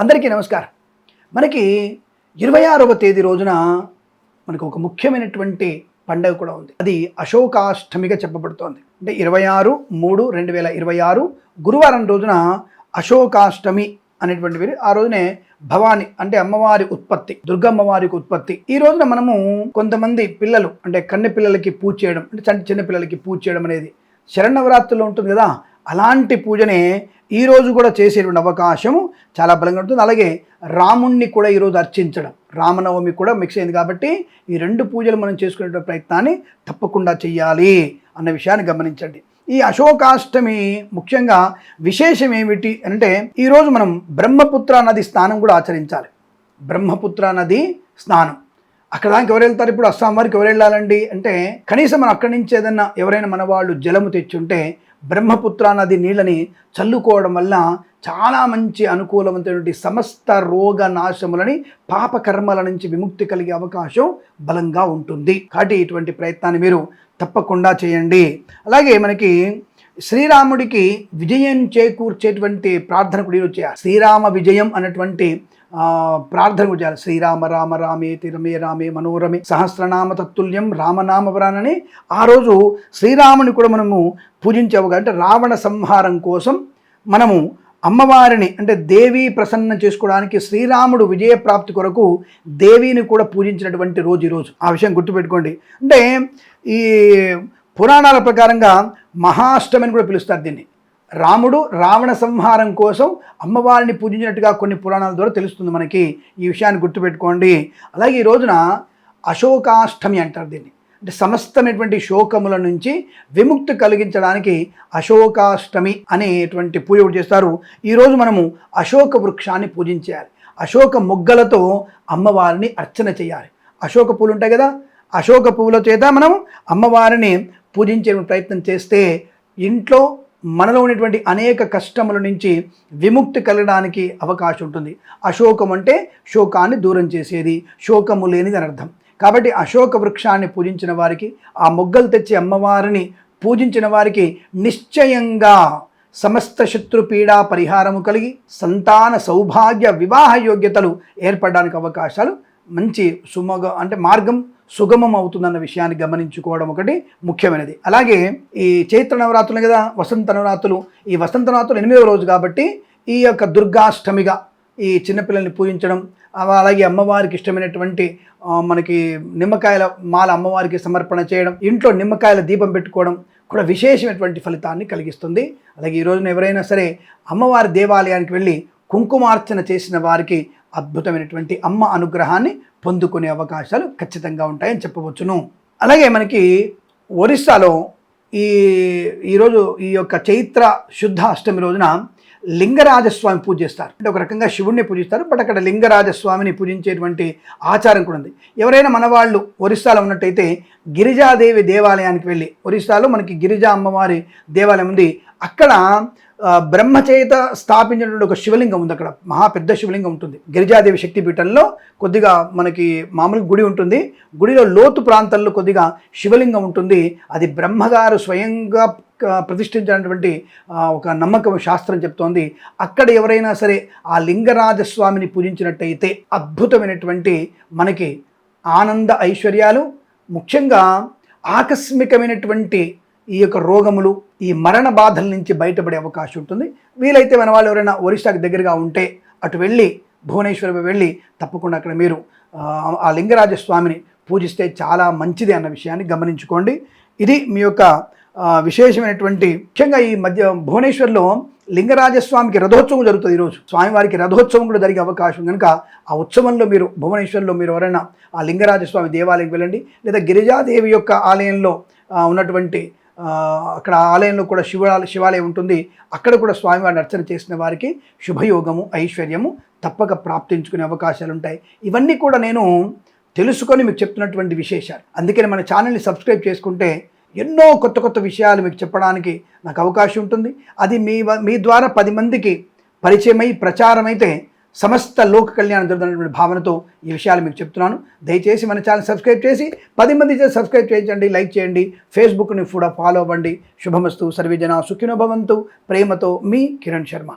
అందరికీ నమస్కారం. మనకి 26వ తేదీ రోజున మనకు ఒక ముఖ్యమైనటువంటి పండుగ కూడా ఉంది. అది అశోకాష్టమిగా చెప్పబడుతోంది. అంటే 26/3/2026 గురువారం రోజున అశోకాష్టమి అనేటువంటి ఆ రోజునే భవాని అంటే అమ్మవారి ఉత్పత్తి, దుర్గమ్మవారికి ఉత్పత్తి. ఈ రోజున మనము కొంతమంది పిల్లలు అంటే కన్నె పిల్లలకి పూజ చేయడం, అంటే చిన్న పిల్లలకి పూజ చేయడం అనేది శరన్నవరాత్రుల్లో ఉంటుంది కదా, అలాంటి పూజనే ఈరోజు కూడా చేసేటువంటి అవకాశము చాలా బలంగా ఉంటుంది. అలాగే రాముణ్ణి కూడా ఈరోజు అర్చించడం, రామనవమి కూడా మిక్స్ అయింది కాబట్టి ఈ రెండు పూజలు మనం చేసుకునే ప్రయత్నాన్ని తప్పకుండా చెయ్యాలి అన్న విషయాన్ని గమనించండి. ఈ అశోకాష్టమి ముఖ్యంగా విశేషం ఏమిటి అంటే ఈరోజు మనం బ్రహ్మపుత్ర నది స్నానం కూడా ఆచరించాలి. బ్రహ్మపుత్ర నది స్నానం అక్కడ దానికి ఎవరు వెళ్తారు? ఇప్పుడు అస్సాం వారికి ఎవరు వెళ్ళాలండి అంటే కనీసం మనం అక్కడి నుంచి ఏదన్నా ఎవరైనా మన వాళ్ళు జలము తెచ్చుంటే బ్రహ్మపుత్ర నది నీళ్ళని చల్లుకోవడం వల్ల చాలా మంచి అనుకూలమైనటువంటి సమస్త రోగ నాశములని పాపకర్మల నుంచి విముక్తి కలిగే అవకాశం బలంగా ఉంటుంది. కాబట్టి ఇటువంటి ప్రయత్నాన్ని మీరు తప్పకుండా చేయండి. అలాగే మనకి శ్రీరాముడికి విజయం చేకూర్చేటువంటి ప్రార్థన కూడా చేయాలి. శ్రీరామ విజయం అన్నటువంటి ప్రార్థన కూడా చేయాలి. శ్రీరామ రామ రామేతి రమే రామే మనోరమే సహస్రనామ తత్తుల్యం రామనామవరానని ఆ రోజు శ్రీరాముని కూడా మనము పూజించేవగా, అంటే రావణ సంహారం కోసం మనము అమ్మవారిని అంటే దేవి ప్రసన్నం చేసుకోవడానికి శ్రీరాముడు విజయప్రాప్తి కొరకు దేవిని కూడా పూజించినటువంటి రోజు ఈరోజు. ఆ విషయం గుర్తుపెట్టుకోండి. అంటే ఈ పురాణాల ప్రకారంగా మహాష్టమి అని కూడా పిలుస్తారు దీన్ని. రాముడు రావణ సంహారం కోసం అమ్మవారిని పూజించినట్టుగా కొన్ని పురాణాల ద్వారా తెలుస్తుంది మనకి. ఈ విషయాన్ని గుర్తుపెట్టుకోండి. అలాగే ఈ రోజున అశోకాష్టమి అంటారు దీన్ని. అంటే సమస్తమైనటువంటి శోకముల నుంచి విముక్తి కలిగించడానికి అశోకాష్టమి అనేటువంటి పూజ చేస్తారు. ఈరోజు మనము అశోక వృక్షాన్ని పూజించాలి. అశోక మొగ్గలతో అమ్మవారిని అర్చన చేయాలి. అశోక పూలు ఉంటాయి కదా, అశోక పువ్వుల చేత మనం అమ్మవారిని పూజించే ప్రయత్నం చేస్తే ఇంట్లో మనలో ఉన్నటువంటి అనేక కష్టముల నుంచి విముక్తి కలగడానికి అవకాశం ఉంటుంది. అశోకం అంటే శోకాన్ని దూరం చేసేది, శోకము లేనిది అని అర్థం. కాబట్టి అశోక వృక్షాన్ని పూజించిన వారికి, ఆ మొగ్గలు తెచ్చి అమ్మవారిని పూజించిన వారికి నిశ్చయంగా సమస్త శత్రుపీడా పరిహారము కలిగి సంతాన సౌభాగ్య వివాహ యోగ్యతలు ఏర్పడడానికి అవకాశాలు మంచి మార్గం సుగమం అవుతుందన్న విషయాన్ని గమనించుకోవడం ఒకటి ముఖ్యమైనది. అలాగే ఈ చైత్ర నవరాత్రులు కదా వసంత నవరాత్రులు, ఈ వసంత నవరాత్రులు 8వ రోజు కాబట్టి ఈ యొక్క దుర్గాష్టమిగా ఈ చిన్నపిల్లల్ని పూజించడం, అలాగే అమ్మవారికి ఇష్టమైనటువంటి మనకి నిమ్మకాయల మాల అమ్మవారికి సమర్పణ చేయడం, ఇంట్లో నిమ్మకాయల దీపం పెట్టుకోవడం కూడా విశేషమైనటువంటి ఫలితాన్ని కలిగిస్తుంది. అలాగే ఈ రోజున ఎవరైనా సరే అమ్మవారి దేవాలయానికి వెళ్ళి కుంకుమార్చన చేసిన వారికి అద్భుతమైనటువంటి అమ్మ అనుగ్రహాన్ని పొందుకునే అవకాశాలు ఖచ్చితంగా ఉంటాయని చెప్పవచ్చును. అలాగే మనకి ఒరిస్సాలో ఈరోజు ఈ యొక్క చైత్ర శుద్ధ అష్టమి రోజున లింగరాజస్వామి పూజ చేస్తారు. అంటే ఒక రకంగా శివుణ్ణి పూజిస్తారు, బట్ అక్కడ లింగరాజస్వామిని పూజించేటువంటి ఆచారం కూడా ఉంది. ఎవరైనా మన వాళ్ళు ఒరిస్సాలో ఉన్నట్టయితే గిరిజాదేవి దేవాలయానికి వెళ్ళి, ఒరిస్సాలో మనకి గిరిజా అమ్మవారి దేవాలయం ఉంది, అక్కడ బ్రహ్మచేత స్థాపించినటువంటి ఒక శివలింగం ఉంది. అక్కడ మహా పెద్ద శివలింగం ఉంటుంది. గిరిజాదేవి శక్తిపీఠంలో కొద్దిగా మనకి మామూలు గుడి ఉంటుంది, గుడిలో లోతు ప్రాంతాల్లో కొద్దిగా శివలింగం ఉంటుంది. అది బ్రహ్మగారు స్వయంగా ప్రతిష్ఠించినటువంటి ఒక నమ్మకం శాస్త్రం చెప్తోంది. అక్కడ ఎవరైనా సరే ఆ లింగరాజస్వామిని పూజించినట్టయితే అద్భుతమైనటువంటి మనకి ఆనంద ఐశ్వర్యాలు, ముఖ్యంగా ఆకస్మికమైనటువంటి ఈ యొక్క రోగములు, ఈ మరణ బాధల నుంచి బయటపడే అవకాశం ఉంటుంది. వీలైతే మన వాళ్ళు ఎవరైనా ఒరిస్సాకి దగ్గరగా ఉంటే అటు వెళ్ళి భువనేశ్వరం వెళ్ళి తప్పకుండా అక్కడ మీరు ఆ లింగరాజస్వామిని పూజిస్తే చాలా మంచిది అన్న విషయాన్ని గమనించుకోండి. ఇది మీ యొక్క విశేషమైనటువంటి, ముఖ్యంగా ఈ మధ్య భువనేశ్వర్లో లింగరాజస్వామికి రథోత్సవం జరుగుతుంది. ఈరోజు స్వామివారికి రథోత్సవం కూడా జరిగే అవకాశం కనుక ఆ ఉత్సవంలో మీరు భువనేశ్వర్లో మీరు ఎవరైనా ఆ లింగరాజస్వామి దేవాలయంకి వెళ్ళండి, లేదా గిరిజాదేవి యొక్క ఆలయంలో ఉన్నటువంటి అక్కడ ఆలయంలో కూడా శివాలయం ఉంటుంది, అక్కడ కూడా స్వామివారిని అర్చన చేసిన వారికి శుభయోగము ఐశ్వర్యము తప్పక ప్రాప్తించుకునే అవకాశాలు ఉంటాయి. ఇవన్నీ కూడా నేను తెలుసుకొని మీకు చెప్తున్నటువంటి విశేషాలు. అందుకని మన ఛానల్ని సబ్స్క్రైబ్ చేసుకుంటే ఎన్నో కొత్త కొత్త విషయాలు మీకు చెప్పడానికి నాకు అవకాశం ఉంటుంది. అది మీ ద్వారా 10 మందికి పరిచయమై ప్రచారమైతే సమస్త లోక కళ్యాణం జరుగుతున్నటువంటి భావనతో ఈ విషయాలు మీకు చెప్తున్నాను. దయచేసి మన ఛానల్ సబ్స్క్రైబ్ చేసి 10 మంది చేసి సబ్స్క్రైబ్ చేయించండి, లైక్ చేయండి, ఫేస్బుక్ని కూడా ఫాలో అవ్వండి. శుభమస్తు. సర్వే జనా సుఖినో భవంతు. ప్రేమతో మీ కిరణ్ శర్మ.